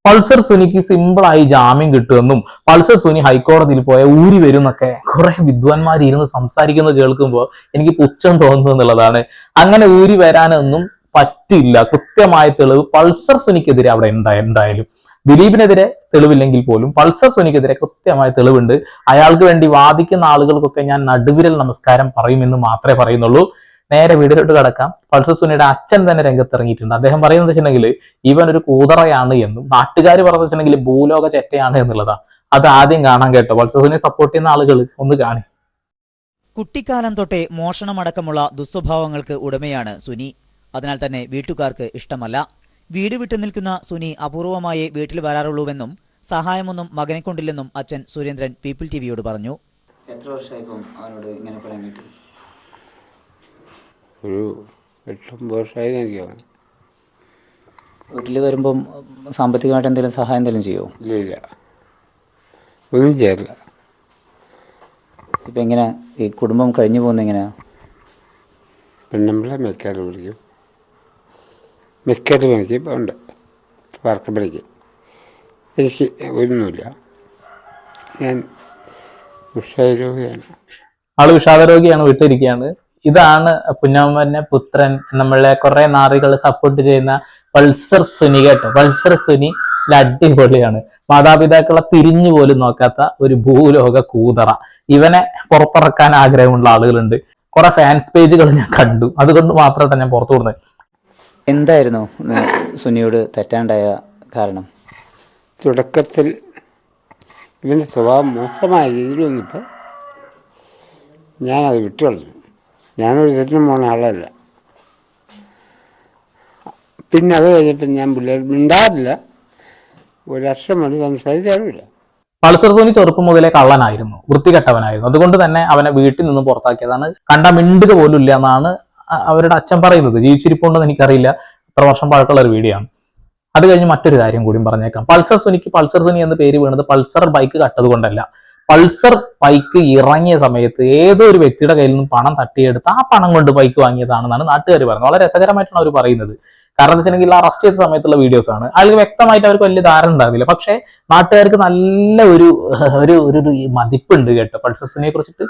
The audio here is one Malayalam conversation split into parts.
പൾസർ സുനിക്ക് സിമ്പിളായി ജാമ്യം കിട്ടുമെന്നും പൾസർ സുനി ഹൈക്കോടതിയിൽ പോയ ഊരി വരും എന്നൊക്കെ കുറെ വിദ്വാൻമാർ ഇരുന്ന് സംസാരിക്കുന്നത് കേൾക്കുമ്പോൾ എനിക്ക് പുച്ഛം തോന്നുന്നു എന്നുള്ളതാണ്. അങ്ങനെ ഊരി വരാനൊന്നും പറ്റില്ല. കൃത്യമായ തെളിവ് പൾസർ സുനിക്കെതിരെ അവിടെ എന്തായാലും ദിലീപിനെതിരെ തെളിവില്ലെങ്കിൽ പോലും പൾസർ സുനിക്കെതിരെ കൃത്യമായ തെളിവുണ്ട്. അയാൾക്ക് വേണ്ടി വാദിക്കുന്ന ആളുകൾക്കൊക്കെ ഞാൻ നടുവിരൽ നമസ്കാരം പറയുമെന്ന് മാത്രമേ പറയുന്നുള്ളൂ. നേരെ വീടിലോട്ട് കടക്കാം. പൾസർ സുനിയുടെ അച്ഛൻ തന്നെ രംഗത്തിറങ്ങിയിട്ടുണ്ട്. അദ്ദേഹം പറയുന്നത് വെച്ചിട്ടുണ്ടെങ്കിൽ ഇവൻ ഒരു കൂതറയാണ് എന്നും നാട്ടുകാർ പറഞ്ഞു വെച്ചിട്ടുണ്ടെങ്കിൽ ഭൂലോക ചെറ്റയാണ് എന്നുള്ളതാണ്. അത് ആദ്യം കാണാൻ കേട്ടോ. പൾസർ സുനിയെ സപ്പോർട്ട് ചെയ്യുന്ന ആളുകൾ ഒന്ന് കാണി. കുട്ടിക്കാലം തൊട്ടേ മോഷണമടക്കമുള്ള ദുസ്വഭാവങ്ങൾക്ക് ഉടമയാണ് സുനി. അതിനാൽ തന്നെ വീട്ടുകാർക്ക് ഇഷ്ടമല്ല. വീട് വിട്ടു നിൽക്കുന്ന സുനി അപൂർവമായേ വീട്ടിൽ വരാറുള്ളൂവെന്നും സഹായമൊന്നും മകനെ കൊണ്ടില്ലെന്നും അച്ഛൻ സുരേന്ദ്രൻ പീപ്പിൾ ടിവിയോട് പറഞ്ഞു. എത്ര വർഷമായിപ്പം അവനോട് ഇങ്ങനെ പറയാൻ പറ്റും? ഒരു 8-9 വർഷമായി എനിക്ക്. വീട്ടിൽ വരുമ്പം സാമ്പത്തികമായിട്ട് എന്തെങ്കിലും സഹായം എന്തെങ്കിലും ചെയ്യുമോ? ഇല്ല, ഒന്നും ചെയ്യാറില്ല. ഇപ്പം എങ്ങനെയാ ഈ കുടുംബം കഴിഞ്ഞു പോകുന്നത്? എങ്ങനെയാ? പെണ്ണുമ്പിളെ മെക്കാട് പിടിക്കും. മെക്കാട് പണിക്ക് ഇപ്പം ഉണ്ട്, വർക്കപ്പണിക്ക്. എനിക്ക് ഒന്നുമില്ല. ഞാൻ വിഷാദരോഗിയാണ്. ആള് വിഷാദരോഗിയാണ്, വിട്ടിരിക്കുകയാണ്. ഇതാണ് കുഞ്ഞമ്മന്റെ പുത്രൻ, നമ്മളെ കുറെ നാറികൾ സപ്പോർട്ട് ചെയ്യുന്ന പൾസർ സുനി കേട്ടോ. പൾസർ സുനി അടിപൊളിയാണ്. മാതാപിതാക്കളെ തിരിഞ്ഞു പോലും നോക്കാത്ത ഒരു ഭൂലോക കൂതറ. ഇവനെ പുറത്തിറക്കാൻ ആഗ്രഹമുള്ള ആളുകളുണ്ട്. കുറെ ഫാൻസ് പേജുകൾ ഞാൻ കണ്ടു. അതുകൊണ്ട് മാത്രമായിട്ടാണ് ഞാൻ പുറത്തു കൊടുക്കുന്നത്. എന്തായിരുന്നു സുനിയോട് തെറ്റാണ്ടായ കാരണം? തുടക്കത്തിൽ ഇവൻ്റെ സ്വഭാവം മോശമായ രീതിയിൽ വന്നിപ്പോൾ ഞാനത് വിട്ടുകളഞ്ഞു. ഞാനൊരു തെറ്റിനും പോണ ആളല്ല. പിന്നെ അത് കഴിഞ്ഞപ്പോൾ ഞാൻ പിള്ളേർ മിണ്ടാറില്ല. ഒരു വർഷം മതി സംസാരിക്കാറില്ല. പൾസർ സുനി ചെറുപ്പം മുതലേ കള്ളനായിരുന്നു, വൃത്തികെട്ടവനായിരുന്നു. അതുകൊണ്ട് തന്നെ അവനെ വീട്ടിൽ നിന്നും പുറത്താക്കിയതാണ്. കണ്ട മിണ്ടുക പോലും ഇല്ല എന്നാണ് അവരുടെ അച്ഛൻ പറയുന്നത്. ജീവിച്ചിരിപ്പുണ്ടെന്ന് എനിക്കറിയില്ല. എത്ര വർഷം പഴക്കമുള്ള ഒരു വീഡിയോ ആണ്. അത് കഴിഞ്ഞ് മറ്റൊരു കാര്യം കൂടി പറഞ്ഞേക്കാം. പൾസർ സുനിക്ക് പൾസർ സുനി എന്ന് പേര് വീണത് പൾസർ ബൈക്ക് കട്ടത് കൊണ്ടല്ല. പൾസർ ബൈക്ക് ഇറങ്ങിയ സമയത്ത് ഏതോ ഒരു വ്യക്തിയുടെ കയ്യിൽ നിന്നും പണം തട്ടിയെടുത്ത് ആ പണം കൊണ്ട് ബൈക്ക് വാങ്ങിയതാണെന്നാണ് നാട്ടുകാർ പറയുന്നത്. വളരെ രസകരമായിട്ടാണ് അവർ പറയുന്നത്. കാരണം എന്താ വെച്ചിട്ടുണ്ടെങ്കിൽ അറസ്റ്റ് ചെയ്ത സമയത്തുള്ള വീഡിയോസ് ആണ്. അയാൾക്ക് വ്യക്തമായിട്ട് അവർക്ക് വലിയ ധാരണ ഉണ്ടാവില്ല. പക്ഷെ നാട്ടുകാർക്ക് നല്ല ഒരു മതിപ്പുണ്ട് കേട്ടോ പൾസർ സുനിയെ കുറിച്ചിട്ട്.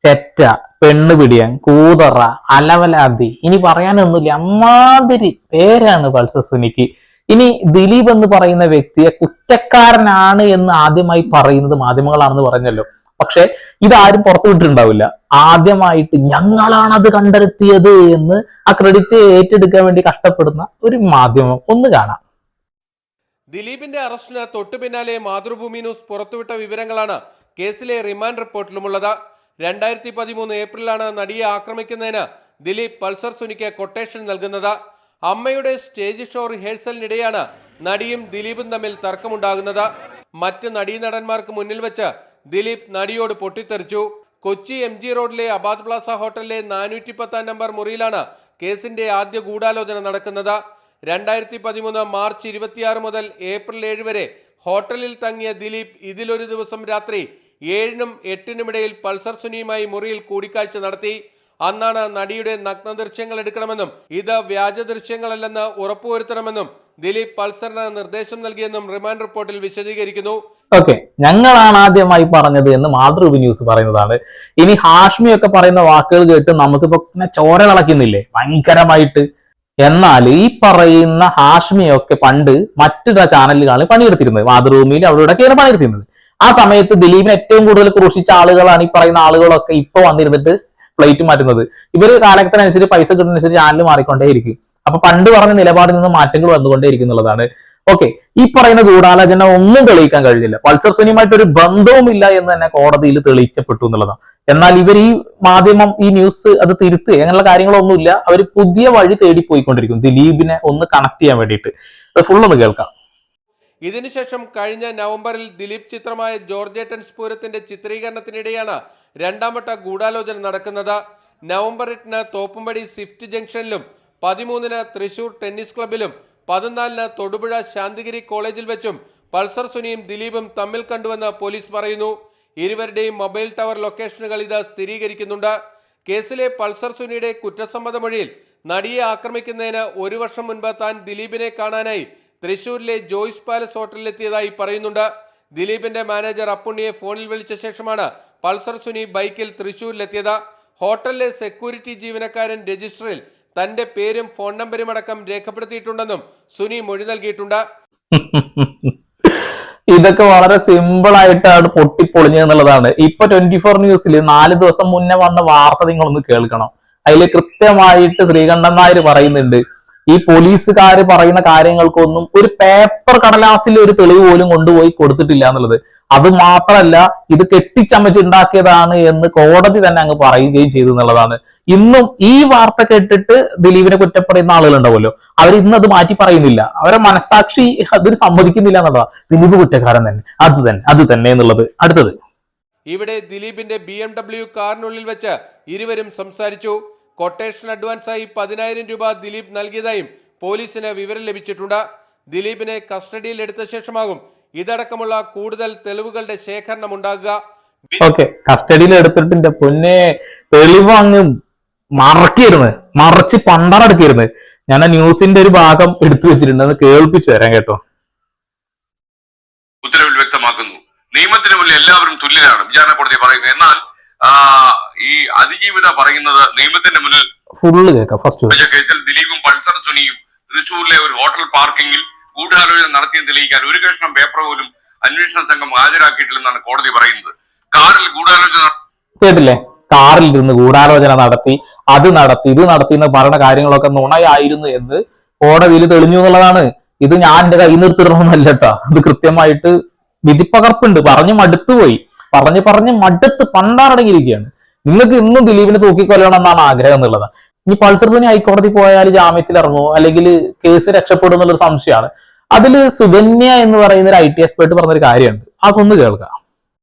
ചെറ്റ, പെണ്ണുപിടിയൻ, കൂതറ, അലവലാതി, ഇനി പറയാനൊന്നുമില്ല. അമ്മാതിരി പേരാണ് പൾസർ സുനിക്ക്. ഇനി ദിലീപ് എന്ന് പറയുന്ന വ്യക്തിയെ കുറ്റക്കാരനാണ് എന്ന് ആദ്യമായി പറയുന്നത് മാധ്യമങ്ങളാണെന്ന് പറഞ്ഞല്ലോ. പക്ഷെ ഇതാരും പുറത്തു വിട്ടിട്ടുണ്ടാവില്ല. ആദ്യമായിട്ട് ഞങ്ങളാണത് കണ്ടെത്തിയത് എന്ന് ആ ക്രെഡിറ്റ് ഏറ്റെടുക്കാൻ വേണ്ടി കഷ്ടപ്പെടുന്ന ഒരു മാധ്യമം ഒന്ന് കാണാം. ദിലീപിന്റെ അറസ്റ്റിന് തൊട്ടു പിന്നാലെ മാതൃഭൂമി ന്യൂസ് പുറത്തുവിട്ട വിവരങ്ങളാണ് കേസിലെ റിമാൻഡ് റിപ്പോർട്ടിലുമുള്ളത്. 2013 ഏപ്രിലാണ് നടിയെ ആക്രമിക്കുന്നതിന് ദിലീപ് പൾസർ സുനിക്ക് കൊട്ടേഷൻ നൽകുന്നത്. അമ്മയുടെ സ്റ്റേജ് ഷോ റിഹേഴ്സലിനിടെയാണ് നടിയും ദിലീപും തമ്മിൽ തർക്കമുണ്ടാകുന്നത്. മറ്റ് നടീനടന്മാർക്ക് മുന്നിൽ വെച്ച് ദിലീപ് നടിയോട് പൊട്ടിത്തെറിച്ചു. കൊച്ചി MG റോഡിലെ അബാദ് പ്ലാസ ഹോട്ടലിലെ 410 നമ്പർ മുറിയിലാണ് കേസിന്റെ ആദ്യ ഗൂഢാലോചന നടക്കുന്നത്. 2013 മാർച്ച് 26 മുതൽ ഏപ്രിൽ 7 വരെ ഹോട്ടലിൽ തങ്ങിയ ദിലീപ് ഇതിലൊരു ദിവസം രാത്രി 7-നും 8-നും ഇടയിൽ പൾസർ സുനിയുമായി മുറിയിൽ കൂടിക്കാഴ്ച നടത്തി. അന്നാണ് നടിയുടെ നഗ്ന ദൃശ്യങ്ങൾ എടുക്കണമെന്നും ഇത് വ്യാജ ദൃശ്യങ്ങളല്ലെന്ന് ഉറപ്പുവരുത്തണമെന്നും ദിലീപ് പൾസറിന് നിർദ്ദേശം നൽകിയെന്നും റിമാൻഡ് റിപ്പോർട്ടിൽ വിശദീകരിക്കുന്നു. ഓക്കെ, ഞങ്ങളാണ് ആദ്യമായി പറഞ്ഞത് എന്ന് മാതൃഭൂമി ന്യൂസ് പറയുന്നതാണ്. ഇനി ഹാഷ്മി ഒക്കെ പറയുന്ന വാക്കുകൾ കേട്ട് നമുക്കിപ്പോ ചോര കളക്കുന്നില്ലേ ഭയങ്കരമായിട്ട്. എന്നാൽ ഈ പറയുന്ന ഹാഷ്മിയൊക്കെ പണ്ട് മറ്റൊരു ചാനലിലാണ് പണിയെടുത്തിരുന്നത്. മാതൃഭൂമിയിൽ അവരോടൊക്കെയാണ് പണിയെടുത്തിരുന്നത്. ആ സമയത്ത് ദിലീപിനെ ഏറ്റവും കൂടുതൽ ക്രൂശിച്ച ആളുകളാണ് ഈ പറയുന്ന ആളുകളൊക്കെ ഇപ്പൊ വന്നിരുന്നിട്ട് പ്ലേറ്റ് മാറ്റുന്നത്. ഇവര് കാലഘട്ടത്തിനനുസരിച്ച് പൈസ കിട്ടുന്നതനുസരിച്ച് ചാനൽ മാറിക്കൊണ്ടേയിരിക്കും. അപ്പൊ പണ്ട് പറഞ്ഞ നിലപാടിൽ നിന്ന് മാറ്റങ്ങൾ വന്നുകൊണ്ടേയിരിക്കും എന്നുള്ളതാണ്. ഓക്കെ, ഈ പറയുന്ന ഗൂഢാലോചന ഒന്നും തെളിയിക്കാൻ കഴിഞ്ഞില്ല. പൾസർ സുനിയുമായിട്ട് ഒരു ബന്ധവുമില്ല എന്ന് തന്നെ കോടതിയിൽ തെളിയിക്കപ്പെട്ടു എന്നുള്ളതാണ്. എന്നാൽ ഇവർ ഈ മാധ്യമം ഈ ന്യൂസ് അത് തിരുത്തുക അങ്ങനെയുള്ള കാര്യങ്ങളൊന്നുമില്ല. അവർ പുതിയ വഴി തേടിപ്പോയിക്കൊണ്ടിരിക്കും ദിലീപിനെ ഒന്ന് കണക്ട് ചെയ്യാൻ വേണ്ടിയിട്ട്. അത് ഫുള്ളൊന്ന് കേൾക്കാം. ഇതിനുശേഷം കഴിഞ്ഞ നവംബറിൽ ദിലീപ് ചിത്രമായ ജോർജേട്ടൻ സ്ഫൂരത്തിന്റെ ചിത്രീകരണത്തിനിടെയാണ് രണ്ടാംവട്ട ഗൂഢാലോചന നടക്കുന്നത്. നവംബർ 8-ന് തോപ്പുംപടി സ്വിഫ്റ്റ് ജംഗ്ഷനിലും 13-ന് തൃശൂർ ടെന്നീസ് ക്ലബിലും 14-ന് തൊടുപുഴ ശാന്തിഗിരി കോളേജിൽ വെച്ചും പൾസർ സുനിയും ദിലീപും തമ്മിൽ കണ്ടുവെന്ന് പോലീസ് പറയുന്നു. ഇരുവരുടെയും മൊബൈൽ ടവർ ലൊക്കേഷനുകൾ ഇത് സ്ഥിരീകരിക്കുന്നുണ്ട്. കേസിലെ പൾസർ സുനിയുടെ കുറ്റസമ്മത മൊഴിയിൽ നടിയെ ആക്രമിക്കുന്നതിന് 1 വർഷം മുൻപ് താൻ ദിലീപിനെ കാണാനായി തൃശൂരിലെ ജോയ്സ് പാലസ് ഹോട്ടലിലെത്തിയതായി പറയുന്നുണ്ട്. ദിലീപിന്റെ മാനേജർ അപ്പുണ്ണിയെ ഫോണിൽ വിളിച്ച ശേഷമാണ് പൾസർ സുനി ബൈക്കിൽ തൃശൂരിലെത്തിയത്. ഹോട്ടലിലെ സെക്യൂരിറ്റി ജീവനക്കാരൻ രജിസ്റ്ററിൽ തന്റെ പേരും ഫോൺ നമ്പരും അടക്കം രേഖപ്പെടുത്തിയിട്ടുണ്ടെന്നും സുനി മൊഴി നൽകിയിട്ടുണ്ട്. ഇതൊക്കെ വളരെ സിമ്പിൾ ആയിട്ടാണ് പൊട്ടിപ്പൊളിഞ്ഞത് എന്നുള്ളതാണ്. ഇപ്പൊ 24 ന്യൂസിൽ 4 ദിവസം മുന്നേ വന്ന വാർത്ത നിങ്ങളൊന്ന് കേൾക്കണം. അതിൽ കൃത്യമായിട്ട് ശ്രീകണ്ഠൻ നായർ പറയുന്നുണ്ട്, ഈ പോലീസുകാർ പറയുന്ന കാര്യങ്ങൾക്കൊന്നും ഒരു പേപ്പർ കടലാസിൽ ഒരു തെളിവ് പോലും കൊണ്ടുപോയി കൊടുത്തിട്ടില്ല എന്നുള്ളത്. അത് മാത്രമല്ല, ഇത് കെട്ടിച്ചമച്ചുണ്ടാക്കിയതാണ് എന്ന് കോടതി തന്നെ അങ്ങ് പറയുകയും ചെയ്തു എന്നുള്ളതാണ്. ഇന്നും ഈ വാർത്ത കേട്ടിട്ട് ദിലീപിനെ കുറ്റപ്പെടുന്ന ആളുകളുണ്ടാവുമല്ലോ, അവർ ഇന്ന് അത് മാറ്റി പറയുന്നില്ല. അവരെ മനസാക്ഷി അതിന് സമ്മതിക്കുന്നില്ല എന്നുള്ളതാണ്. ദിലീപ് കുറ്റക്കാരൻ തന്നെ, അത് തന്നെ എന്നുള്ളത്. അടുത്തത്, ഇവിടെ ദിലീപിന്റെ BMW കാറിനുള്ളിൽ വെച്ച് ഇരുവരും സംസാരിച്ചു. കൊട്ടേഷൻ അഡ്വാൻസായി 10,000 രൂപ ദിലീപ് നൽകിയതായും പോലീസിന് വിവരം ലഭിച്ചിട്ടുണ്ട്. ദിലീപിനെ കസ്റ്റഡിയിൽ എടുത്ത ശേഷമാകും ഇതടക്കമുള്ള കൂടുതൽ തെളിവുകളുടെ ശേഖരണം ഉണ്ടാകുക. ഓക്കെ, കസ്റ്റഡിയിൽ എടുത്തിട്ടുണ്ട് പൊന്നെ, തെളിവ് അങ്ങ് മറച്ച് പണ്ടറടക്കിയിരുന്നു. ഞാൻ ആ ന്യൂസിന്റെ ഒരു ഭാഗം എടുത്തു വെച്ചിട്ടുണ്ട്, അത് കേൾപ്പിച്ചു തരാം കേട്ടോ. ഉത്തരവിൽ വ്യക്തമാക്കുന്നു, നിയമത്തിന് മുന്നിൽ എല്ലാവരും തുല്യരാണ് വിചാരണ കോടതി പറയുന്നത്. എന്നാൽ ഈ അതിജീവിത പറയുന്നത് നിയമത്തിന്റെ മുന്നിൽ ഫുള്ള് കേൾക്കാം. ഫസ്റ്റ് കേസിൽ ദിലീപും പൾസർ സുനിയും തൃശൂരിലെ ഒരു ഹോട്ടൽ പാർക്കിംഗിൽ ഗൂഢാലോചന നടത്തിയെന്ന് തെളിയിക്കാൻ ഒരു കഷ്ണം പേപ്പർ പോലും അന്വേഷണ സംഘം ഹാജരാക്കിയിട്ടില്ലെന്നാണ് കോടതി പറയുന്നത്. കാറിൽ ഗൂഢാലോചന കേട്ടില്ലേ, കാറിൽ ഇരുന്ന് ഗൂഢാലോചന നടത്തി, ഇത് നടത്തി എന്ന് പറയുന്ന കാര്യങ്ങളൊക്കെ നുണയായിരുന്നു എന്ന് കോടതിയിൽ തെളിഞ്ഞു എന്നുള്ളതാണ്. ഇത് ഞാൻ എന്റെ കൈ നിർത്തിടണമെന്നല്ല കേട്ടോ, ഇത് കൃത്യമായിട്ട് വിധിപ്പകർപ്പുണ്ട്. പറഞ്ഞ് മടുത്ത് പണ്ടാറടങ്ങിയിരിക്കുകയാണ്. നിങ്ങൾക്ക് ഇന്നും ദിലീപിനെ തൂക്കിക്കൊല്ലണം എന്നാണ് ആഗ്രഹം എന്നുള്ളത്. ഇനി പൾസർ സുനി ഹൈക്കോടതി പോയാൽ ജാമ്യത്തിൽ ഇറങ്ങുമോ അല്ലെങ്കിൽ കേസ് രക്ഷപ്പെടും എന്നുള്ളൊരു സംശയമാണ്. അതിൽ സുകന്യ എന്ന് പറയുന്ന ഒരു IT എക്സ്പേർട്ട് പറഞ്ഞൊരു കാര്യമുണ്ട്, അതൊന്ന് കേൾക്കാം.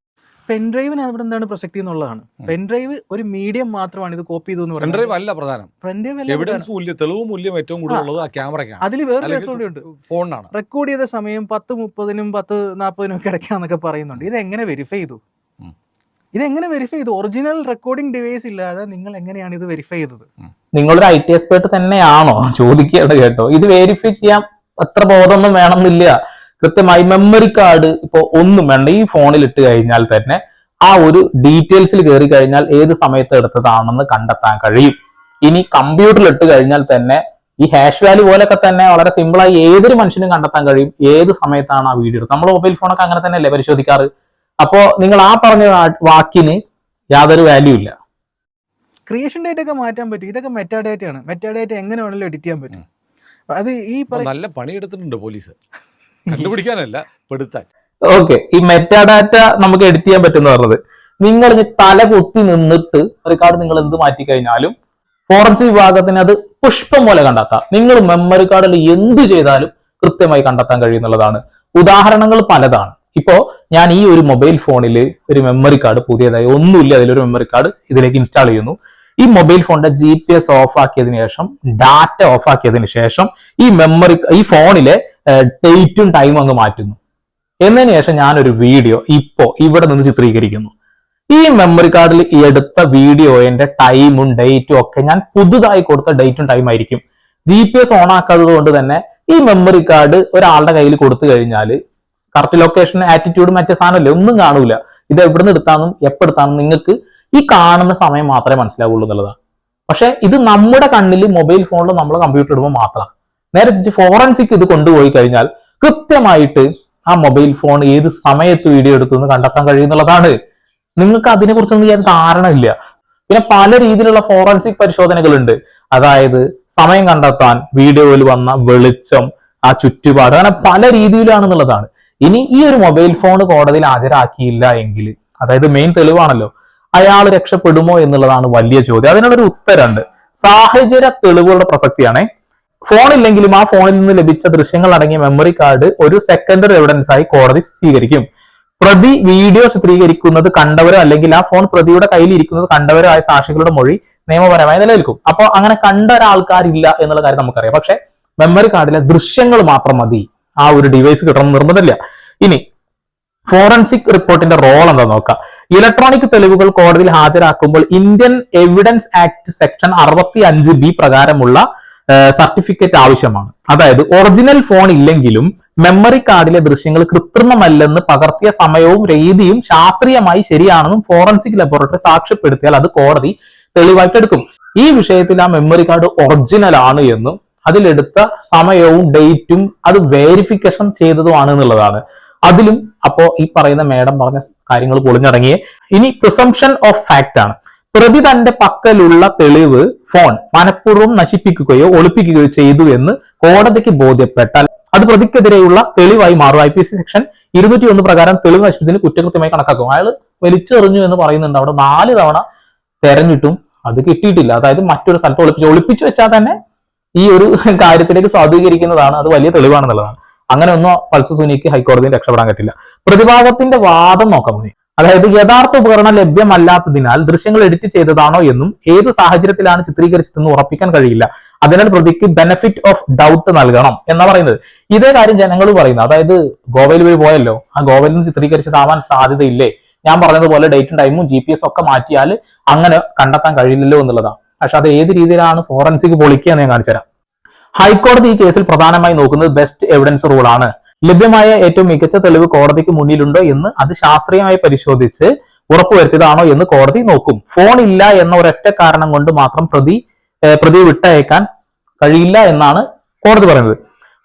പെൻഡ്രൈവിന് അവിടെ എന്താണ് പ്രസക്തി എന്നുള്ളതാണ്. പെൻഡ്രൈവ് ഒരു മീഡിയം മാത്രമാണ്, ഇത് കോപ്പി ചെയ്തു എന്ന് പറയുന്നത്. പെൻഡ്രൈവ് അല്ല പ്രധാനം, എവിഡൻസ് മൂല്യം, തെളിവ് മൂല്യം ഏറ്റവും കൂടുതലുള്ളത് ആ ക്യാമറയ്ക്കാണ്. അതിൽ വേറെ രസമുണ്ട്, ഫോണിനാണ് റെക്കോർഡ് ചെയ്ത സമയം 10:30-നും 10:40-നും ഒക്കെ ഇടയ്ക്കാന്നൊക്കെ പറയുന്നുണ്ട്. ഇതെങ്ങനെ വെരിഫൈ ചെയ്തു? ഒറിജിനൽ റെക്കോർഡിംഗ് ഡിവൈസ് ഇല്ലാതെ നിങ്ങൾ എങ്ങനെയാണ് ഇത് വെരിഫൈ ചെയ്തത്? നിങ്ങളൊരു IT എക്സ്പേർട്ട് തന്നെയാണോ ചോദിക്കേണ്ടത് കേട്ടോ. ഇത് വെരിഫൈ ചെയ്യാൻ അത്ര ബോധമൊന്നും വേണമെന്നില്ല. കൃത്യമായി മെമ്മറി കാർഡ് ഇപ്പൊ ഒന്നും വേണ്ട, ഈ ഫോണിൽ ഇട്ട് കഴിഞ്ഞാൽ തന്നെ ആ ഒരു ഡീറ്റെയിൽസിൽ കയറി കഴിഞ്ഞാൽ ഏത് സമയത്ത് എടുത്തതാണെന്ന് കണ്ടെത്താൻ കഴിയും. ഇനി കമ്പ്യൂട്ടറിൽ ഇട്ട് കഴിഞ്ഞാൽ തന്നെ ഈ ഹാഷ് വാല്യൂ പോലൊക്കെ തന്നെ വളരെ സിമ്പിളായി ഏതൊരു മനുഷ്യനും കണ്ടെത്താൻ കഴിയും ഏത് സമയത്താണ് ആ വീഡിയോ എടുത്തത്. നമ്മുടെ മൊബൈൽ ഫോണൊക്കെ അങ്ങനെ തന്നെയല്ലേ പരിശോധിക്കാറ്. അപ്പോ നിങ്ങൾ ആ പറഞ്ഞ വാക്കിന് യാതൊരു വാല്യൂ ഇല്ല. ക്രിയേഷൻ ഡേറ്റ് ഒക്കെ മാറ്റാൻ പറ്റും. ഇതൊക്കെ മെറ്റാഡേറ്റയാണ്. മെറ്റാഡേറ്റ എങ്ങനെ വേണമെങ്കിലും എഡിറ്റ് ചെയ്യാൻ പറ്റും. അത് ഈ നല്ല പണിയെടുത്തിട്ടുണ്ട് പോലീസ്, കണ്ടുപിടിക്കാനല്ല പെടുത്താൻ. ഓക്കെ, ഈ മെറ്റാഡാറ്റ നമുക്ക് എഡിറ്റ് ചെയ്യാൻ പറ്റുന്ന പറഞ്ഞത്, നിങ്ങൾ തല കുത്തി നിന്നിട്ട് റെക്കോർഡ് നിങ്ങൾ എന്ത് മാറ്റി കഴിഞ്ഞാലും ഫോറൻസിക് വിഭാഗത്തിന് അത് പുഷ്പം പോലെ കണ്ടെത്താം. നിങ്ങൾ മെമ്മറി കാർഡിൽ എന്ത് ചെയ്താലും കൃത്യമായി കണ്ടെത്താൻ കഴിയുന്നുള്ളതാണ്. ഉദാഹരണങ്ങൾ പലതാണ്. ഇപ്പോ ഞാൻ ഈ ഒരു മൊബൈൽ ഫോണിൽ ഒരു മെമ്മറി കാർഡ് പുതിയതായി ഒന്നുമില്ല, അതിലൊരു മെമ്മറി കാർഡ് ഇതിലേക്ക് ഇൻസ്റ്റാൾ ചെയ്യുന്നു. ഈ മൊബൈൽ ഫോണിന്റെ GPS ഓഫ് ആക്കിയതിനു ശേഷം, ഡാറ്റ ഓഫ് ആക്കിയതിനു ശേഷം ഈ ഫോണിലെ ഡേറ്റും ടൈമും അങ്ങ് മാറ്റുന്നു. എന്നതിന് ശേഷം ഞാനൊരു വീഡിയോ ഇപ്പോ ഇവിടെ നിന്ന് ചിത്രീകരിക്കുന്നു. ഈ മെമ്മറി കാർഡിൽ എടുത്ത വീഡിയോയുടെ ടൈമും ഡേറ്റും ഒക്കെ ഞാൻ പുതുതായി കൊടുത്ത ഡേറ്റും ടൈം ആയിരിക്കും. GPS ഓൺ ആക്കാത്തത് കൊണ്ട് തന്നെ ഈ മെമ്മറി കാർഡ് ഒരാളുടെ കയ്യിൽ കൊടുത്തു കഴിഞ്ഞാൽ കറക്റ്റ് ലൊക്കേഷൻ, ആറ്റിറ്റ്യൂഡ്, മറ്റേ സാധനമല്ലേ, ഒന്നും കാണൂല. ഇത് എവിടുന്ന് എടുത്താന്നും എപ്പെടുത്താന്നും നിങ്ങൾക്ക് ഈ കാണുന്ന സമയം മാത്രമേ മനസ്സിലാവുള്ളൂ എന്നുള്ളതാണ്. പക്ഷെ ഇത് നമ്മുടെ കണ്ണിൽ മൊബൈൽ ഫോണിൽ നമ്മൾ കമ്പ്യൂട്ടർ ഇടുമ്പോൾ മാത്രമാണ്. നേരെ തിരിച്ച് ഫോറൻസിക് ഇത് കൊണ്ടുപോയി കഴിഞ്ഞാൽ കൃത്യമായിട്ട് ആ മൊബൈൽ ഫോൺ ഏത് സമയത്ത് വീഡിയോ എടുത്തു എന്ന് കണ്ടെത്താൻ കഴിയുന്നുള്ളതാണ്. നിങ്ങൾക്ക് അതിനെക്കുറിച്ചൊന്നും ചെയ്യാൻ ധാരണ ഇല്ല. പിന്നെ പല രീതിയിലുള്ള ഫോറൻസിക് പരിശോധനകളുണ്ട്. അതായത് സമയം കണ്ടെത്താൻ, വീഡിയോയിൽ വന്ന വെളിച്ചം, ആ ചുറ്റുപാട്, അങ്ങനെ പല രീതിയിലാണെന്നുള്ളതാണ്. ഇനി ഈ ഒരു മൊബൈൽ ഫോൺ കോടതിയിൽ ഹാജരാക്കിയില്ല എങ്കിൽ, അതായത് മെയിൻ തെളിവാണല്ലോ, അയാൾ രക്ഷപ്പെടുമോ എന്നുള്ളതാണ് വലിയ ചോദ്യം. അതിനുള്ളൊരു ഉത്തരമുണ്ട്. സാഹചര്യ തെളിവുകളുടെ പ്രസക്തിയാണ്. ഫോണില്ലെങ്കിലും ആ ഫോണിൽ നിന്ന് ലഭിച്ച ദൃശ്യങ്ങൾ അടങ്ങിയ മെമ്മറി കാർഡ് ഒരു സെക്കൻഡറി എവിഡൻസ് ആയി കോടതി സ്വീകരിക്കും. പ്രതി വീഡിയോ ചിത്രീകരിക്കുന്നത് കണ്ടവരോ അല്ലെങ്കിൽ ആ ഫോൺ പ്രതിയുടെ കയ്യിൽ ഇരിക്കുന്നത് കണ്ടവരോ ആയ സാക്ഷികളുടെ മൊഴി നിയമപരമായി നിലനിൽക്കും. അപ്പോൾ അങ്ങനെ കണ്ട ഒരാൾക്കാരില്ല എന്നുള്ള കാര്യം നമുക്കറിയാം. പക്ഷെ മെമ്മറി കാർഡിലെ ദൃശ്യങ്ങൾ മാത്രം മതി ആ ഒരു ഡിവൈസ് കിട്ടണം നിർബന്ധമില്ല. ഇനി ഫോറൻസിക് റിപ്പോർട്ടിന്റെ റോൾ എന്താ നോക്കാം. ഇലക്ട്രോണിക് തെളിവുകൾ കോടതിയിൽ ഹാജരാക്കുമ്പോൾ Indian evidence act section 65B പ്രകാരമുള്ള സർട്ടിഫിക്കറ്റ് ആവശ്യമാണ്. അതായത് ഒറിജിനൽ ഫോൺ ഇല്ലെങ്കിലും മെമ്മറി കാർഡിലെ ദൃശ്യങ്ങൾ കൃത്രിമമല്ലെന്ന് പകർത്തിയ സമയവും രീതിയും ശാസ്ത്രീയമായി ശരിയാണെന്നും ഫോറൻസിക് ലബോറട്ടറി സാക്ഷ്യപ്പെടുത്തിയാൽ അത് കോടതി തെളിവായിട്ട് എടുക്കും. ഈ വിഷയത്തിൽ ആ മെമ്മറി കാർഡ് ഒറിജിനൽ ആണ് എന്നും അതിലെടുത്ത സമയവും ഡേറ്റും അത് വെരിഫിക്കേഷൻ ചെയ്തതുമാണ് എന്നുള്ളതാണ്. അതിലും അപ്പോ ഈ പറയുന്ന മേഡം പറഞ്ഞ കാര്യങ്ങൾ പൊളിഞ്ഞടങ്ങിയേ. ഇനി പ്രിസംപ്ഷൻ ഓഫ് ഫാക്ട് ആണ്. പ്രതി തന്റെ പക്കലുള്ള തെളിവ് ഫോൺ മനഃപൂർവ്വം നശിപ്പിക്കുകയോ ഒളിപ്പിക്കുകയോ ചെയ്തു എന്ന് കോടതിക്ക് ബോധ്യപ്പെട്ടാൽ അത് പ്രതിക്കെതിരെയുള്ള തെളിവായി മാറും. IPC സെക്ഷൻ 201 പ്രകാരം തെളിവ് നശിപ്പിച്ചതിന് കുറ്റകൃത്യമായി കണക്കാക്കും. അയാൾ വലിച്ചെറിഞ്ഞു എന്ന് പറയുന്നുണ്ട്. അവിടെ 4 തവണ തെരഞ്ഞിട്ടും അത് കിട്ടിയിട്ടില്ല. അതായത് മറ്റൊരു സ്ഥലത്ത് ഒളിപ്പിച്ചു വെച്ചാൽ തന്നെ ഈ ഒരു കാര്യത്തിലേക്ക് സ്വാധീകരിക്കുന്നതാണ്. അത് വലിയ തെളിവാണെന്നുള്ളതാണ്. അങ്ങനെ ഒന്നും പൾസർ സുനിക്ക് ഹൈക്കോടതിയിൽ രക്ഷപ്പെടാൻ പറ്റില്ല. പ്രതിഭാഗത്തിന്റെ വാദം നോക്കാൻ മതി. അതായത് യഥാർത്ഥ ഉപകരണം ലഭ്യമല്ലാത്തതിനാൽ ദൃശ്യങ്ങൾ എഡിറ്റ് ചെയ്തതാണോ എന്നും ഏത് സാഹചര്യത്തിലാണ് ചിത്രീകരിച്ചതെന്നും ഉറപ്പിക്കാൻ കഴിയില്ല. അതിനാൽ പ്രതിക്ക് ബെനിഫിറ്റ് ഓഫ് ഡൗട്ട് നൽകണം എന്നാ പറയുന്നത്. ഇതേ കാര്യം ജനങ്ങൾ പറയുന്നത്. അതായത് ഗോവയിൽ ഇവർ പോയല്ലോ, ആ ഗോവയിൽ നിന്ന് ചിത്രീകരിച്ചതാവാൻ സാധ്യതയില്ലേ? ഞാൻ പറഞ്ഞതുപോലെ ഡേറ്റും ടൈമും GPS ഒക്കെ മാറ്റിയാൽ അങ്ങനെ കണ്ടെത്താൻ കഴിയില്ലല്ലോ എന്നുള്ളതാണ്. പക്ഷെ അത് ഏത് രീതിയിലാണ് ഫോറൻസിക് പൊളിക്കുക എന്ന് ഞാൻ കാണിച്ചുതരാം. ഹൈക്കോടതി ഈ കേസിൽ പ്രധാനമായി നോക്കുന്നത് ബെസ്റ്റ് എവിഡൻസ് റൂൾ ആണ്. ലഭ്യമായ ഏറ്റവും മികച്ച തെളിവ് കോടതിക്ക് മുന്നിലുണ്ടോ എന്ന് അത് ശാസ്ത്രീയമായി പരിശോധിച്ച് ഉറപ്പുവരുത്തിയതാണോ എന്ന് കോടതി നോക്കും. ഫോൺ ഇല്ല എന്ന ഒരൊറ്റ കാരണം കൊണ്ട് മാത്രം പ്രതിയെ വിട്ടയക്കാൻ കഴിയില്ല എന്നാണ് കോടതി പറയുന്നത്.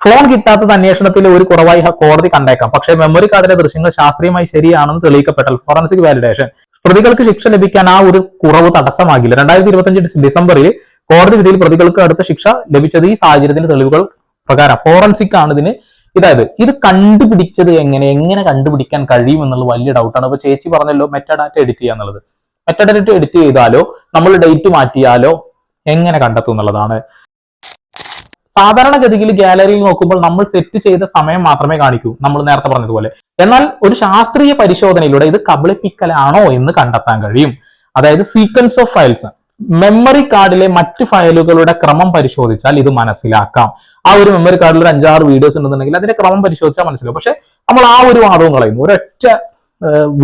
ഫോൺ കിട്ടാത്തത് അന്വേഷണത്തിലെ ഒരു കുറവായി കോടതി കണ്ടേക്കാം. പക്ഷേ മെമ്മറി കാർഡിലെ ദൃശ്യങ്ങൾ ശാസ്ത്രീയമായി ശരിയാണെന്ന് തെളിയിക്കപ്പെട്ടാൽ ഫോറൻസിക് വാലിഡേഷൻ പ്രതികൾക്ക് ശിക്ഷ ലഭിക്കാൻ ആ ഒരു കുറവ് തടസ്സമാകില്ല. 2025 ഡിസംബറിൽ കോടതി വിധിയിൽ പ്രതികൾക്ക് അടുത്ത ശിക്ഷ ലഭിച്ചത് ഈ സാഹചര്യത്തിന്റെ തെളിവുകൾ പ്രകാരം. ഫോറൻസിക് ആണ് ഇതിന്. ഇതായത് ഇത് കണ്ടുപിടിച്ചത് എങ്ങനെ കണ്ടുപിടിക്കാൻ കഴിയും എന്നുള്ളത് വലിയ ഡൗട്ടാണ്. അപ്പൊ ചേച്ചി പറഞ്ഞല്ലോ മെറ്റാഡാറ്റ എഡിറ്റ് ചെയ്യാന്നുള്ളത്. മെറ്റാഡാറ്റ എഡിറ്റ് ചെയ്താലോ നമ്മൾ ഡേറ്റ് മാറ്റിയാലോ എങ്ങനെ കണ്ടെത്തും എന്നുള്ളതാണ്. സാധാരണഗതിയിൽ ഗാലറിയിൽ നോക്കുമ്പോൾ നമ്മൾ സെറ്റ് ചെയ്ത സമയം മാത്രമേ കാണിക്കൂ, നമ്മൾ നേരത്തെ പറഞ്ഞതുപോലെ. എന്നാൽ ഒരു ശാസ്ത്രീയ പരിശോധനയിലൂടെ ഇത് കബളിപ്പിക്കലാണോ എന്ന് കണ്ടെത്താൻ കഴിയും. അതായത് സീക്വൻസ് ഓഫ് ഫയൽസ്, മെമ്മറി കാർഡിലെ മറ്റ് ഫയലുകളുടെ ക്രമം പരിശോധിച്ചാൽ ഇത് മനസ്സിലാക്കാം. ആ ഒരു മെമ്മറി കാർഡിൽ ഒരു 5-6 വീഡിയോസ് ഉണ്ടെന്നുണ്ടെങ്കിൽ അതിന്റെ ക്രമം പരിശോധിച്ചാൽ മനസ്സിലാവും. പക്ഷെ നമ്മൾ ആ ഒരു വാദവും കളയുന്നു. ഒരൊറ്റ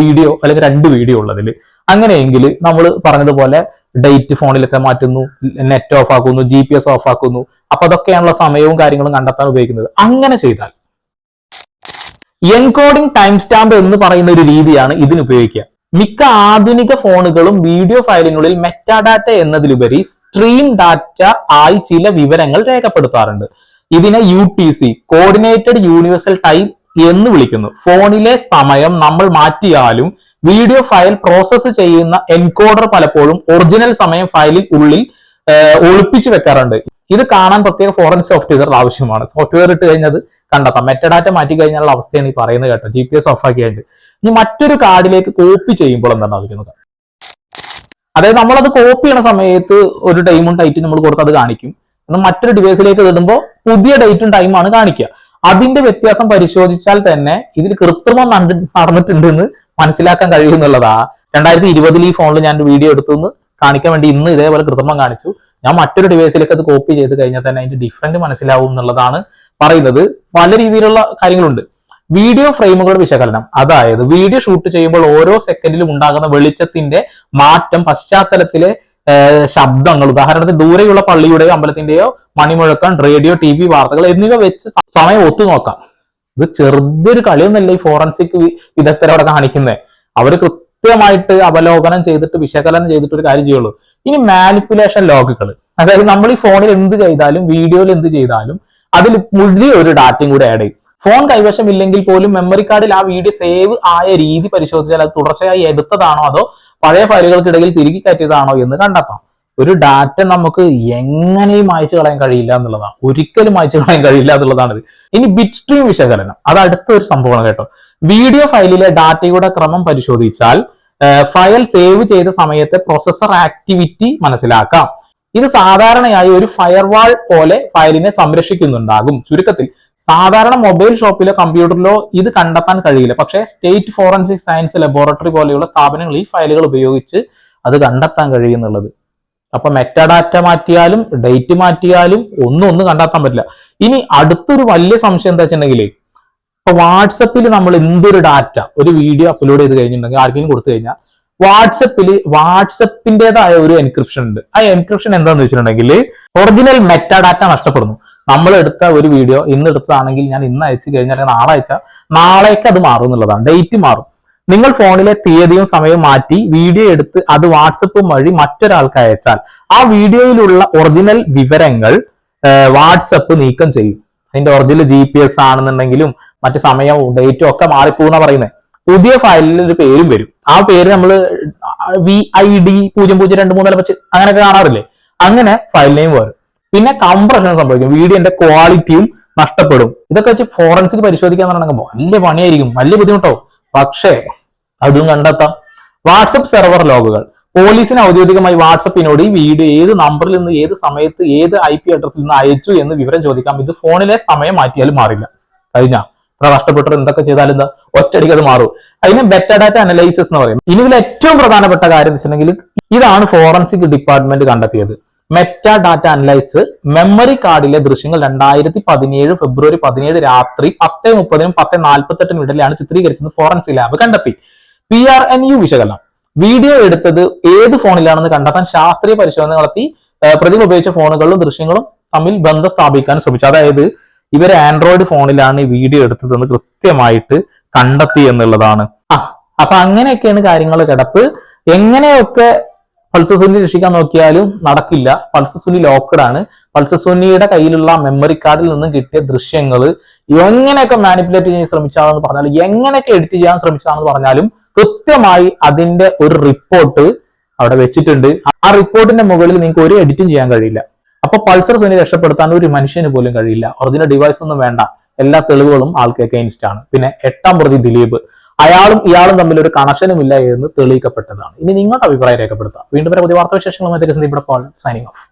വീഡിയോ അല്ലെങ്കിൽ 2 വീഡിയോ ഉള്ളതിൽ. അങ്ങനെയെങ്കിൽ നമ്മൾ പറഞ്ഞതുപോലെ ഡേറ്റ് ഫോണിലൊക്കെ മാറ്റുന്നു, നെറ്റ് ഓഫ് ആക്കുന്നു, GPS ഓഫ് ആക്കുന്നു. അപ്പൊ അതൊക്കെയാണുള്ള സമയവും കാര്യങ്ങളും കണ്ടെത്താൻ ഉപയോഗിക്കുന്നത്. അങ്ങനെ ചെയ്താൽ എൻകോഡിംഗ് ടൈം സ്റ്റാമ്പ് എന്ന് പറയുന്ന ഒരു രീതിയാണ് ഇതിന് ഉപയോഗിക്കുക. മിക്ക ആധുനിക ഫോണുകളും വീഡിയോ ഫയലിനുള്ളിൽ മെറ്റാഡാറ്റ എന്നതിലുപരി സ്ട്രീം ഡാറ്റ ആയി ചില വിവരങ്ങൾ രേഖപ്പെടുത്താറുണ്ട്. ഇതിനെ UTC, കോർഡിനേറ്റഡ് യൂണിവേഴ്സൽ ടൈം എന്ന് വിളിക്കുന്നു. ഫോണിലെ സമയം നമ്മൾ മാറ്റിയാലും വീഡിയോ ഫയൽ പ്രോസസ്സ് ചെയ്യുന്ന എൻകോഡർ പലപ്പോഴും ഒറിജിനൽ സമയം ഫയലിൽ ഉള്ളിൽ ഒളിപ്പിച്ചു വെക്കാറുണ്ട്. ഇത് കാണാൻ പ്രത്യേക ഫോറൻസിക് സോഫ്റ്റ്വെയർ ആവശ്യമാണ്. സോഫ്റ്റ്വെയർ ഇട്ട് കഴിഞ്ഞത് കണ്ടെത്താം. മെറ്റാഡാറ്റ മാറ്റി കഴിഞ്ഞാലുള്ള അവസ്ഥയാണ് ഈ പറയുന്നത് കേട്ടോ. GPS ഓഫ് ആക്കി കഴിഞ്ഞിട്ട് ഇനി മറ്റൊരു കാർഡിലേക്ക് കോപ്പി ചെയ്യുമ്പോൾ എന്താണ് ആവശ്യം? അതായത് നമ്മളത് കോപ്പി ചെയ്യുന്ന സമയത്ത് ഒരു ടൈമും ഡേറ്റും നമ്മൾ കൊടുത്ത് അത് കാണിക്കും. എന്നാൽ മറ്റൊരു ഡിവൈസിലേക്ക് ഇടുമ്പോൾ പുതിയ ഡേറ്റും ടൈമാണ് കാണിക്കുക. അതിന്റെ വ്യത്യാസം പരിശോധിച്ചാൽ തന്നെ ഇതിൽ കൃത്രിമം നടന്നിട്ടുണ്ടെന്ന് മനസ്സിലാക്കാൻ കഴിയുന്നുള്ളതാ. 2020 ഈ ഫോണിൽ ഞാൻ വീഡിയോ എടുത്തുനിന്ന് കാണിക്കാൻ വേണ്ടി ഇന്ന് ഇതേപോലെ കൃത്രിമം കാണിച്ചു. ഞാൻ മറ്റൊരു ഡിവൈസിലേക്ക് അത് കോപ്പി ചെയ്ത് കഴിഞ്ഞാൽ തന്നെ അതിന്റെ ഡിഫറൻറ്റ് മനസ്സിലാവും എന്നുള്ളതാണ് പറയുന്നത്. പല രീതിയിലുള്ള കാര്യങ്ങളുണ്ട്. വീഡിയോ ഫ്രെയിമുകളുടെ വിശകലനം, അതായത് വീഡിയോ ഷൂട്ട് ചെയ്യുമ്പോൾ ഓരോ സെക്കൻഡിലും ഉണ്ടാകുന്ന വെളിച്ചത്തിന്റെ മാറ്റം, പശ്ചാത്തലത്തിലെ ശബ്ദങ്ങൾ, ഉദാഹരണത്തിന് ദൂരെയുള്ള പള്ളിയുടെയോ അമ്പലത്തിന്റെയോ മണിമുഴക്കം, റേഡിയോ, TV വാർത്തകൾ എന്നിവ വെച്ച് സമയം ഒത്തുനോക്കാം. ഇത് ചെറുതൊരു കളിയൊന്നല്ല ഈ ഫോറൻസിക് വിദഗ്ധരവിടെ കാണിക്കുന്നത്. അവർ കൃത്യമായിട്ട് അവലോകനം ചെയ്തിട്ട് വിശകലനം ചെയ്തിട്ട് ഒരു കാര്യം ചെയ്യുള്ളൂ. ഇനി മാനിപ്പുലേഷൻ ലോഗുകൾ, അതായത് നമ്മൾ ഈ ഫോണിൽ എന്ത് ചെയ്താലും വീഡിയോയിൽ എന്ത് ചെയ്താലും അതിൽ മുഴുവൻ ഒരു ഡാറ്റയും കൂടെ ആഡ് ചെയ്യും. ഫോൺ കൈവശം ഇല്ലെങ്കിൽ പോലും മെമ്മറി കാർഡിൽ ആ വീഡിയോ സേവ് ആയ രീതി പരിശോധിച്ചാൽ അത് തുടർച്ചയായി എടുത്തതാണോ അതോ പഴയ ഫയലുകൾക്കിടയിൽ തിരികെ കയറ്റിയതാണോ എന്ന് കണ്ടെത്താം. ഒരു ഡാറ്റ നമുക്ക് എങ്ങനെയും മായ്ച്ചു കളയാൻ കഴിയില്ല എന്നുള്ളതാണ്. ഒരിക്കലും മായ്ച്ചു കളയാൻ കഴിയില്ല എന്നുള്ളതാണിത്. ഇനി ബിറ്റ് സ്ട്രീം വിശകലനം, അത് അടുത്ത ഒരു സംഭവമാണ് കേട്ടോ. വീഡിയോ ഫയലിലെ ഡാറ്റയുടെ ക്രമം പരിശോധിച്ചാൽ ഫയൽ സേവ് ചെയ്ത സമയത്തെ പ്രോസസർ ആക്ടിവിറ്റി മനസ്സിലാക്കാം. ഇത് സാധാരണയായി ഒരു ഫയർവാൾ പോലെ ഫയലിനെ സംരക്ഷിക്കുന്നുണ്ടാകും. ചുരുക്കത്തിൽ സാധാരണ മൊബൈൽ ഷോപ്പിലോ കമ്പ്യൂട്ടറിലോ ഇത് കണ്ടെത്താൻ കഴിയില്ല. പക്ഷേ സ്റ്റേറ്റ് ഫോറൻസിക് സയൻസ് ലബോറട്ടറി പോലെയുള്ള സ്ഥാപനങ്ങൾ ഈ ഫയലുകൾ ഉപയോഗിച്ച് അത് കണ്ടെത്താൻ കഴിയുന്നുള്ളത്. അപ്പൊ മെറ്റാഡാറ്റ മാറ്റിയാലും ഡേറ്റ് മാറ്റിയാലും ഒന്നും കണ്ടെത്താൻ പറ്റില്ല. ഇനി അടുത്തൊരു വലിയ സംശയം എന്താ വെച്ചിട്ടുണ്ടെങ്കിൽ, ഇപ്പൊ വാട്സപ്പിൽ നമ്മൾ എന്തൊരു ഡാറ്റ ഒരു വീഡിയോ അപ്ലോഡ് ചെയ്ത് കഴിഞ്ഞിട്ടുണ്ടെങ്കിൽ ആർക്കെങ്കിലും കൊടുത്തു കഴിഞ്ഞാൽ വാട്സപ്പിന്റേതായ ഒരു എൻക്രിപ്ഷൻ ഉണ്ട്. ആ എൻക്രിപ്ഷൻ എന്താന്ന് വെച്ചിട്ടുണ്ടെങ്കിൽ ഒറിജിനൽ മെറ്റാഡാറ്റ നഷ്ടപ്പെടുന്നു. നമ്മൾ എടുത്ത ഒരു വീഡിയോ ഇന്ന് എടുത്തതാണെങ്കിൽ ഞാൻ ഇന്ന് അയച്ചു കഴിഞ്ഞാൽ നാളെ അയച്ചാൽ നാളേക്ക് അത് മാറും എന്നുള്ളതാണ്, ഡേറ്റ് മാറും. നിങ്ങൾ ഫോണിലെ തീയതിയും സമയവും മാറ്റി വീഡിയോ എടുത്ത് അത് വാട്സപ്പ് വഴി മറ്റൊരാൾക്ക് അയച്ചാൽ ആ വീഡിയോയിലുള്ള ഒറിജിനൽ വിവരങ്ങൾ വാട്സപ്പ് നീക്കം ചെയ്യും. അതിന്റെ ഒറിജിനൽ GPS ആണെന്നുണ്ടെങ്കിലും മറ്റു സമയവും ഡേറ്റും ഒക്കെ മാറിപ്പോകുന്ന പറയുന്നത്. പുതിയ ഫയലിൽ ഒരു പേരും വരും. ആ പേര് നമ്മൾ VID 0023 അങ്ങനെയൊക്കെ കാണാറില്ലേ, അങ്ങനെ ഫയൽ നെയിം വരും. പിന്നെ കംപ്രഷൻ സംഭവിക്കും, വീഡിയോന്റെ ക്വാളിറ്റിയും നഷ്ടപ്പെടും. ഇതൊക്കെ വെച്ച് ഫോറൻസിക് പരിശോധിക്കാൻ പറഞ്ഞാൽ വലിയ പണിയായിരിക്കും, വലിയ ബുദ്ധിമുട്ടാവും. പക്ഷേ അതും കണ്ടെത്താം. വാട്സപ്പ് സെർവർ ലോഗുകൾ. പോലീസിന് ഔദ്യോഗികമായി വാട്സപ്പിനോട് ഈ വീഡിയോ ഏത് നമ്പറിൽ നിന്ന് ഏത് സമയത്ത് ഏത് IP അഡ്രസ്സിൽ നിന്ന് അയച്ചു എന്ന് വിവരം ചോദിക്കാം. ഇത് ഫോണിലെ സമയം മാറ്റിയാലും മാറില്ല. കഴിഞ്ഞ ഇത്ര കഷ്ടപ്പെട്ടിട്ട് എന്തൊക്കെ ചെയ്താലും എന്താ ഒറ്റയടിക്ക് അത് മാറും. അതിന് മെറ്റാഡാറ്റ അനലൈസിസ് എന്ന് പറയും. ഇനി ഇതിൽ ഏറ്റവും പ്രധാനപ്പെട്ട കാര്യം എന്ന് വെച്ചിട്ടുണ്ടെങ്കിൽ ഇതാണ് ഫോറൻസിക് ഡിപ്പാർട്ട്മെന്റ് കണ്ടെത്തിയത്. മെറ്റാഡാറ്റ അനലൈസ് മെമ്മറി കാർഡിലെ ദൃശ്യങ്ങൾ 2017 ഫെബ്രുവരി 17 രാത്രി 10:30 10:48 ഇടയിലാണ് ചിത്രീകരിച്ചത് ഫോറൻസിക് ലാബ് കണ്ടെത്തി. PRNU വിശകലനം. വീഡിയോ എടുത്തത് ഏത് ഫോണിലാണെന്ന് കണ്ടെത്താൻ ശാസ്ത്രീയ പരിശോധന നടത്തി പ്രതികൾ ഉപയോഗിച്ച ഫോണുകളും ദൃശ്യങ്ങളും തമ്മിൽ ബന്ധം സ്ഥാപിക്കാൻ ശ്രമിച്ചു. അതായത് ഇവർ ആൻഡ്രോയിഡ് ഫോണിലാണ് ഈ വീഡിയോ എടുത്തതെന്ന് കൃത്യമായിട്ട് കണ്ടെത്തി എന്നുള്ളതാണ്. അപ്പൊ അങ്ങനെയൊക്കെയാണ് കാര്യങ്ങൾ കിടപ്പ്. എങ്ങനെയൊക്കെ പൾസർ സുനി രക്ഷിക്കാൻ നോക്കിയാലും നടക്കില്ല. പൾസർ സുനി ലോക്ക്ഡ് ആണ്. പൾസർ സുനിയുടെ കയ്യിലുള്ള മെമ്മറി കാർഡിൽ നിന്നും കിട്ടിയ ദൃശ്യങ്ങൾ എങ്ങനെയൊക്കെ മാനിപ്പുലേറ്റ് ചെയ്യാൻ ശ്രമിച്ചാണെന്ന് പറഞ്ഞാലും എങ്ങനെയൊക്കെ എഡിറ്റ് ചെയ്യാൻ ശ്രമിച്ചാണെന്ന് പറഞ്ഞാലും കൃത്യമായി അതിന്റെ ഒരു റിപ്പോർട്ട് അവിടെ വെച്ചിട്ടുണ്ട്. ആ റിപ്പോർട്ടിന്റെ മുകളിൽ നിങ്ങൾക്ക് ഒരു എഡിറ്റും ചെയ്യാൻ കഴിയില്ല. അപ്പൊ പൾസർ സുനി രക്ഷപ്പെടുത്താൻ ഒരു മനുഷ്യന് പോലും കഴിയില്ല. ഒറിജിനൽ ഡിവൈസ് ഒന്നും വേണ്ട, എല്ലാ തെളിവുകളും ആൾക്ക് അഗെയിൻസ്റ്റ് ആണ്. പിന്നെ 8ാം പ്രതി ദിലീപ്, അയാളും ഇയാളും തമ്മിൽ ഒരു കണക്ഷനും ഇല്ല എന്ന് തെളിയിക്കപ്പെട്ടതാണ്. ഇനി നിങ്ങളുടെ അഭിപ്രായം രേഖപ്പെടുത്താം. വീണ്ടും പുതിയ വാർത്താവിശേഷങ്ങളുമായി സന്ദീപ് സൈനിങ് ഓഫ്.